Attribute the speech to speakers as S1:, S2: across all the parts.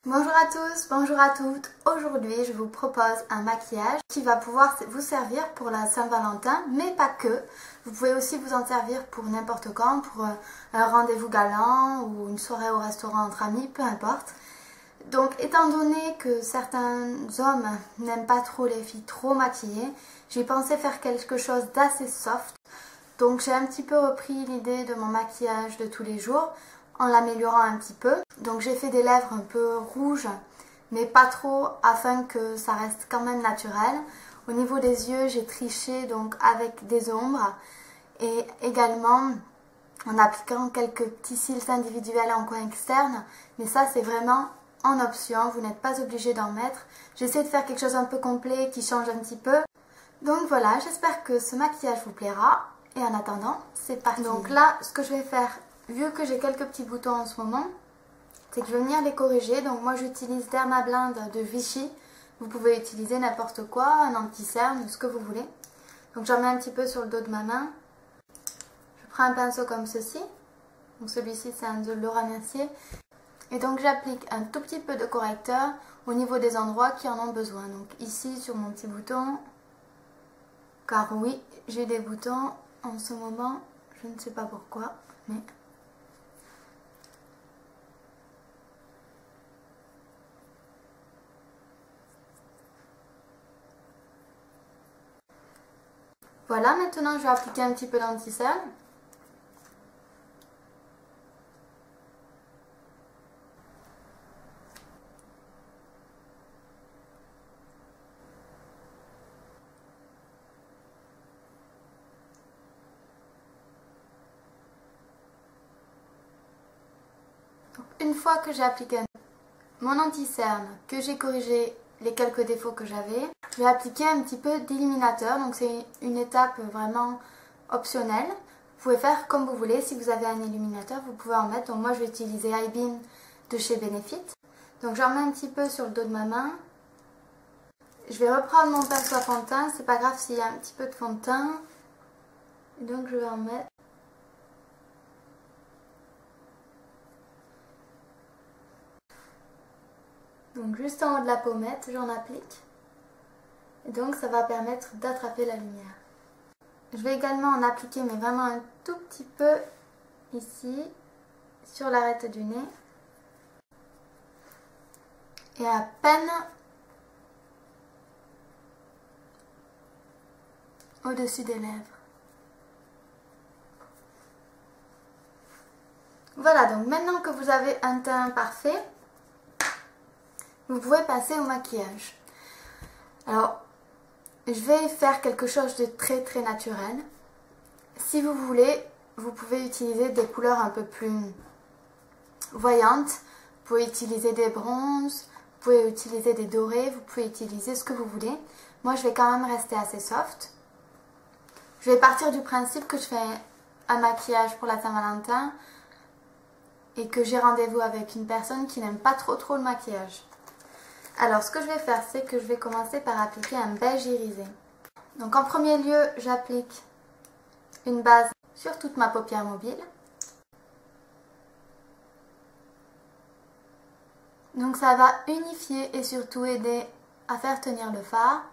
S1: Bonjour à tous, bonjour à toutes. Aujourd'hui, je vous propose un maquillage qui va pouvoir vous servir pour la Saint-Valentin, mais pas que. Vous pouvez aussi vous en servir pour n'importe quand, pour un rendez-vous galant ou une soirée au restaurant entre amis, peu importe. Donc, étant donné que certains hommes n'aiment pas trop les filles trop maquillées, j'ai pensé faire quelque chose d'assez soft. Donc, j'ai un petit peu repris l'idée de mon maquillage de tous les jours en l'améliorant un petit peu. Donc j'ai fait des lèvres un peu rouges, mais pas trop, afin que ça reste quand même naturel. Au niveau des yeux, j'ai triché donc avec des ombres et également en appliquant quelques petits cils individuels en coin externe. Mais ça, c'est vraiment en option, vous n'êtes pas obligé d'en mettre. J'essaie de faire quelque chose un peu complet qui change un petit peu. Donc voilà, j'espère que ce maquillage vous plaira. Et en attendant, c'est parti. Donc là, ce que je vais faire, vu que j'ai quelques petits boutons en ce moment, c'est que je vais venir les corriger. Donc moi j'utilise Dermablend de Vichy. Vous pouvez utiliser n'importe quoi, un anti-cerne, ce que vous voulez. Donc j'en mets un petit peu sur le dos de ma main. Je prends un pinceau comme ceci. Donc celui-ci c'est un de Laura Mercier. Et donc j'applique un tout petit peu de correcteur au niveau des endroits qui en ont besoin. Donc ici sur mon petit bouton, car oui, j'ai des boutons en ce moment. Je ne sais pas pourquoi, mais... Voilà, maintenant je vais appliquer un petit peu d'anti-cerne. Une fois que j'ai appliqué mon anti-cerne, que j'ai corrigé les quelques défauts que j'avais, je vais appliquer un petit peu d'illuminateur. Donc c'est une étape vraiment optionnelle. Vous pouvez faire comme vous voulez. Si vous avez un illuminateur, vous pouvez en mettre. Donc moi je vais utiliser Eyebeam de chez Benefit. Donc j'en mets un petit peu sur le dos de ma main. Je vais reprendre mon pinceau à fond de teint. C'est pas grave s'il y a un petit peu de fond de teint. Et donc je vais en mettre. Donc juste en haut de la pommette, j'en applique. Et donc ça va permettre d'attraper la lumière. Je vais également en appliquer, mais vraiment un tout petit peu ici, sur l'arête du nez. Et à peine au-dessus des lèvres. Voilà, donc maintenant que vous avez un teint parfait, vous pouvez passer au maquillage. Alors, je vais faire quelque chose de très très naturel. Si vous voulez, vous pouvez utiliser des couleurs un peu plus voyantes. Vous pouvez utiliser des bronzes, vous pouvez utiliser des dorés, vous pouvez utiliser ce que vous voulez. Moi, je vais quand même rester assez soft. Je vais partir du principe que je fais un maquillage pour la Saint-Valentin et que j'ai rendez-vous avec une personne qui n'aime pas trop le maquillage. Alors, ce que je vais faire, c'est que je vais commencer par appliquer un beige irisé. Donc, en premier lieu, j'applique une base sur toute ma paupière mobile. Donc, ça va unifier et surtout aider à faire tenir le fard.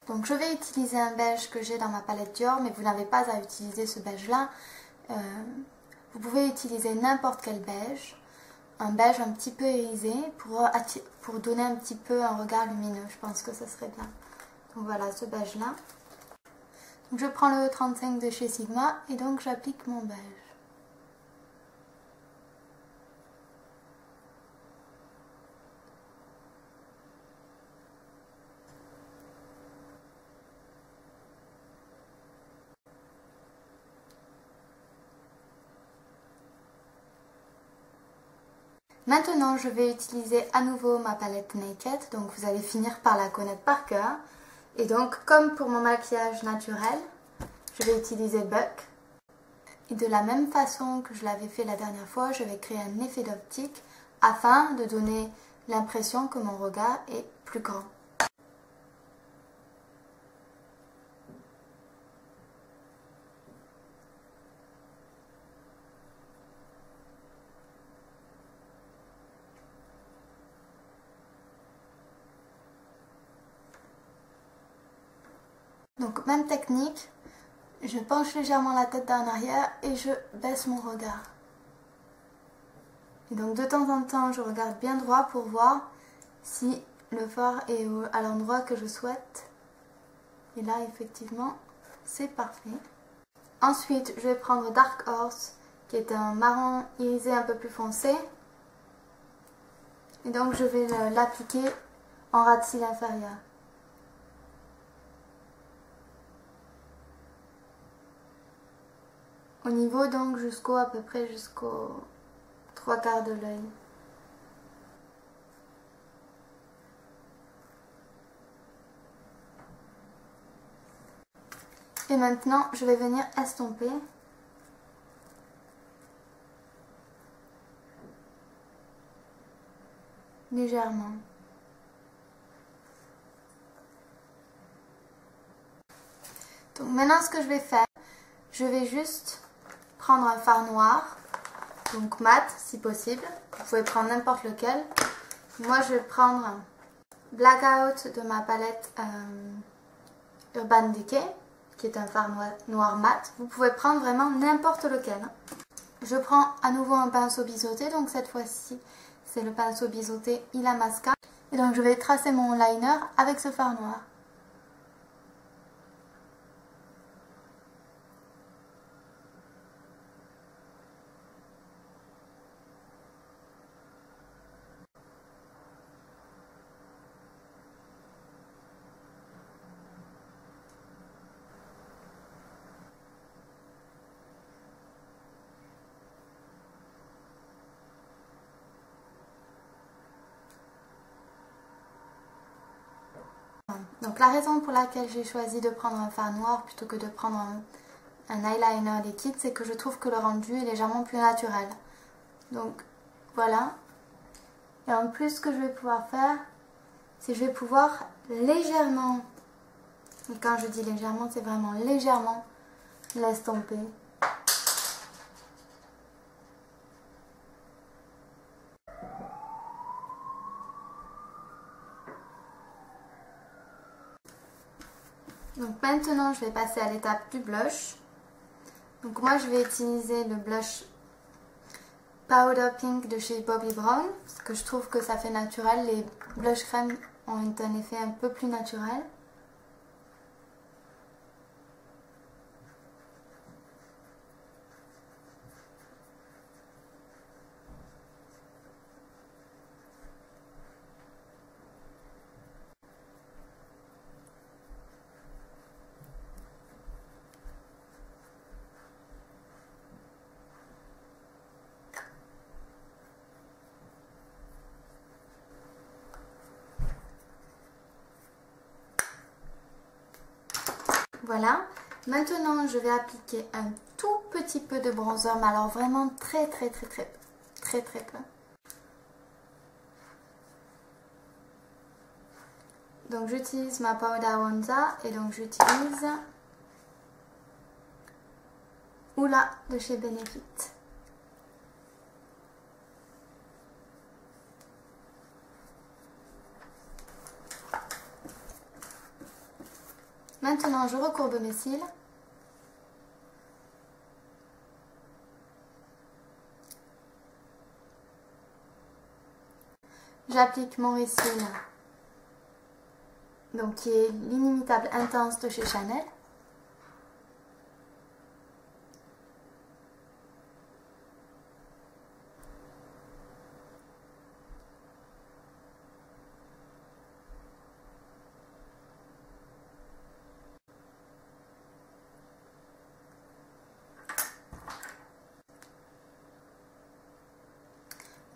S1: Donc je vais utiliser un beige que j'ai dans ma palette Dior, mais vous n'avez pas à utiliser ce beige là. Vous pouvez utiliser n'importe quel beige, un beige un petit peu irisé pour donner un petit peu un regard lumineux. Je pense que ça serait bien. Donc voilà, ce beige là. Donc je prends le 35 de chez Sigma et donc j'applique mon beige. Maintenant, je vais utiliser à nouveau ma palette Naked, donc vous allez finir par la connaître par cœur. Et donc, comme pour mon maquillage naturel, je vais utiliser Buck. Et de la même façon que je l'avais fait la dernière fois, je vais créer un effet d'optique afin de donner l'impression que mon regard est plus grand. Donc même technique, je penche légèrement la tête en arrière et je baisse mon regard. Et donc de temps en temps, je regarde bien droit pour voir si le phare est à l'endroit que je souhaite. Et là, effectivement, c'est parfait. Ensuite, je vais prendre Dark Horse, qui est un marron irisé un peu plus foncé. Et donc, je vais l'appliquer en ras de cils inférieur. Au niveau, donc, à peu près jusqu'aux 3/4 de l'œil. Et maintenant, je vais venir estomper. Légèrement. Donc maintenant, ce que je vais faire, je vais juste prendre un fard noir, donc mat si possible. Vous pouvez prendre n'importe lequel. Moi, je vais prendre Blackout de ma palette Urban Decay, qui est un fard noir mat. Vous pouvez prendre vraiment n'importe lequel. Je prends à nouveau un pinceau biseauté, donc cette fois-ci, c'est le pinceau biseauté Illamasqua. Et donc je vais tracer mon liner avec ce fard noir. Donc la raison pour laquelle j'ai choisi de prendre un fard noir plutôt que de prendre un eyeliner liquide, c'est que je trouve que le rendu est légèrement plus naturel. Donc voilà. Et en plus, ce que je vais pouvoir faire, c'est que je vais pouvoir légèrement, et quand je dis légèrement, c'est vraiment légèrement, l'estomper. Donc maintenant, je vais passer à l'étape du blush. Donc moi, je vais utiliser le blush Powder Pink de chez Bobbi Brown, parce que je trouve que ça fait naturel. Les blush crème ont un effet un peu plus naturel. Voilà, maintenant je vais appliquer un tout petit peu de bronzer, mais alors vraiment très peu. Donc j'utilise ma Powder Wonza et donc j'utilise Hoola de chez Benefit. Maintenant, je recourbe mes cils. J'applique mon cils, donc qui est l'Inimitable Intense de chez Chanel.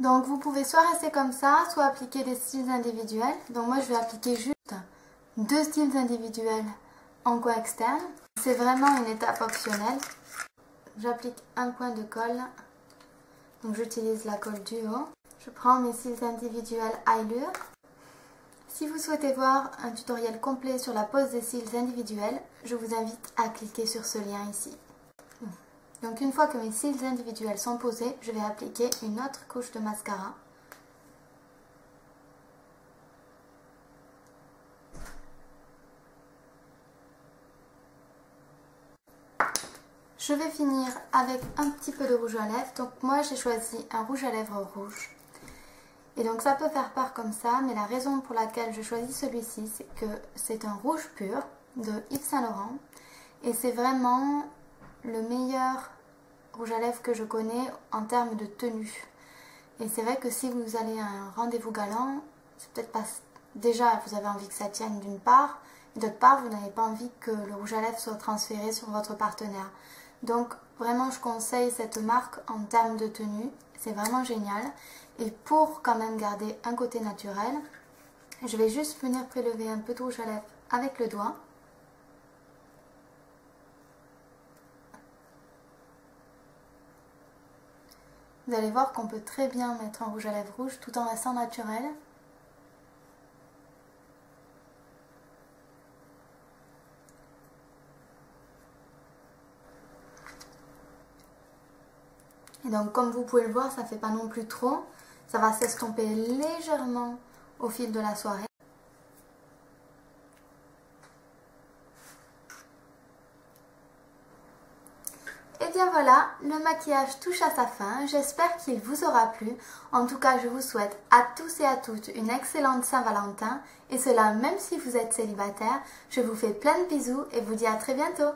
S1: Donc vous pouvez soit rester comme ça, soit appliquer des styles individuels. Donc moi je vais appliquer juste 2 styles individuels en coin externe. C'est vraiment une étape optionnelle. J'applique un point de colle. Donc j'utilise la colle Duo. Je prends mes cils individuels Eyelure. Si vous souhaitez voir un tutoriel complet sur la pose des cils individuels, je vous invite à cliquer sur ce lien ici. Donc une fois que mes cils individuels sont posés, je vais appliquer une autre couche de mascara. Je vais finir avec un petit peu de rouge à lèvres. Donc moi j'ai choisi un rouge à lèvres rouge. Et donc ça peut faire peur comme ça, mais la raison pour laquelle je choisis celui-ci, c'est que c'est un rouge pur de Yves Saint Laurent. Et c'est vraiment le meilleur rouge à lèvres que je connais en termes de tenue. Et c'est vrai que si vous allez à un rendez-vous galant, c'est peut-être pas... Déjà, vous avez envie que ça tienne d'une part, et d'autre part, vous n'avez pas envie que le rouge à lèvres soit transféré sur votre partenaire. Donc, vraiment, je conseille cette marque en termes de tenue. C'est vraiment génial. Et pour quand même garder un côté naturel, je vais juste venir prélever un peu de rouge à lèvres avec le doigt. Vous allez voir qu'on peut très bien mettre un rouge à lèvres rouge tout en restant naturel. Et donc comme vous pouvez le voir, ça ne fait pas non plus trop. Ça va s'estomper légèrement au fil de la soirée. Et bien voilà, le maquillage touche à sa fin. J'espère qu'il vous aura plu. En tout cas, je vous souhaite à tous et à toutes une excellente Saint-Valentin. Et cela même si vous êtes célibataire. Je vous fais plein de bisous et vous dis à très bientôt.